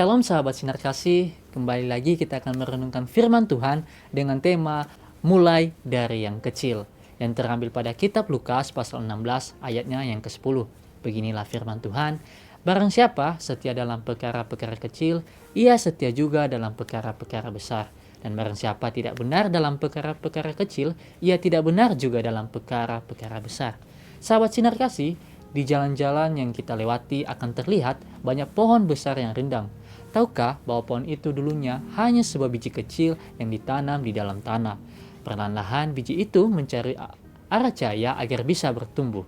Shalom sahabat sinar kasih, kembali lagi kita akan merenungkan firman Tuhan dengan tema mulai dari yang kecil yang terambil pada kitab Lukas pasal 16 ayatnya yang ke-10. Beginilah firman Tuhan, barang siapa setia dalam perkara-perkara kecil, ia setia juga dalam perkara-perkara besar. Dan barang siapa tidak benar dalam perkara-perkara kecil, ia tidak benar juga dalam perkara-perkara besar. Sahabat sinar kasih, di jalan-jalan yang kita lewati akan terlihat banyak pohon besar yang rindang. Tahukah bahwa pohon itu dulunya hanya sebuah biji kecil yang ditanam di dalam tanah. Perlahan-lahan biji itu mencari arah cahaya agar bisa bertumbuh.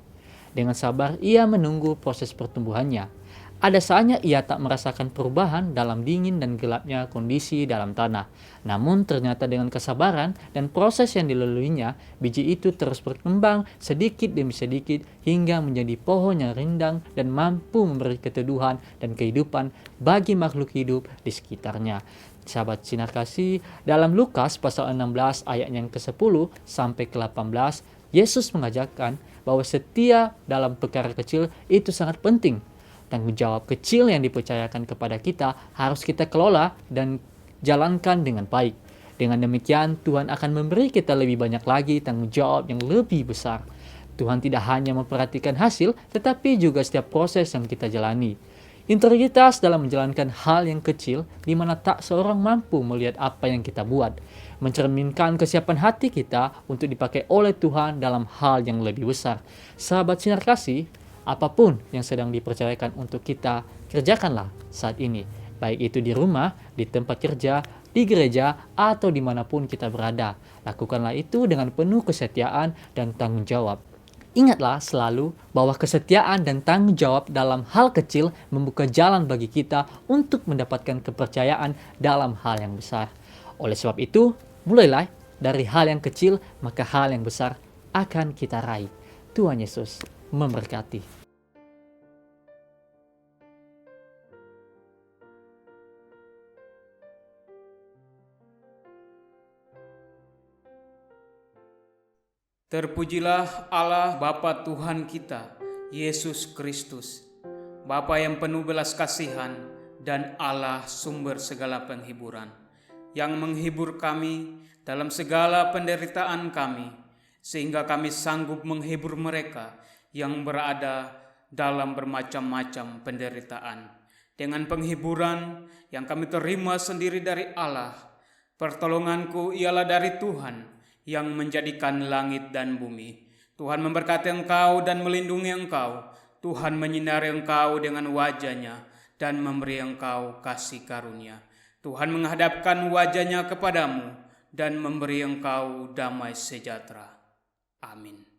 Dengan sabar ia menunggu proses pertumbuhannya. Ada saatnya ia tak merasakan perubahan dalam dingin dan gelapnya kondisi dalam tanah. Namun ternyata dengan kesabaran dan proses yang dilaluinya, biji itu terus berkembang sedikit demi sedikit hingga menjadi pohon yang rindang dan mampu memberi keteduhan dan kehidupan bagi makhluk hidup di sekitarnya. Sahabat sinar kasih, dalam Lukas pasal 16 ayat yang ke-10 sampai ke-18, Yesus mengajarkan bahwa setia dalam perkara kecil itu sangat penting. Tanggung jawab kecil yang dipercayakan kepada kita harus kita kelola dan jalankan dengan baik. Dengan demikian, Tuhan akan memberi kita lebih banyak lagi tanggung jawab yang lebih besar. Tuhan tidak hanya memperhatikan hasil, tetapi juga setiap proses yang kita jalani. Integritas dalam menjalankan hal yang kecil, di mana tak seorang mampu melihat apa yang kita buat, mencerminkan kesiapan hati kita untuk dipakai oleh Tuhan dalam hal yang lebih besar. Sahabat sinar kasih, apapun yang sedang dipercayakan untuk kita, kerjakanlah saat ini. Baik itu di rumah, di tempat kerja, di gereja, atau dimanapun kita berada. Lakukanlah itu dengan penuh kesetiaan dan tanggung jawab. Ingatlah selalu bahwa kesetiaan dan tanggung jawab dalam hal kecil membuka jalan bagi kita untuk mendapatkan kepercayaan dalam hal yang besar. Oleh sebab itu, mulailah dari hal yang kecil, maka hal yang besar akan kita raih. Tuhan Yesus memberkati. Terpujilah Allah Bapa Tuhan kita, Yesus Kristus, Bapa yang penuh belas kasihan dan Allah sumber segala penghiburan, yang menghibur kami dalam segala penderitaan kami, sehingga kami sanggup menghibur mereka yang berada dalam bermacam-macam penderitaan. Dengan penghiburan yang kami terima sendiri dari Allah, pertolonganku ialah dari Tuhan, yang menjadikan langit dan bumi. Tuhan memberkati engkau dan melindungi engkau. Tuhan menyinari engkau dengan wajah-Nya dan memberi engkau kasih karunia. Tuhan menghadapkan wajah-Nya kepadamu dan memberi engkau damai sejahtera. Amin.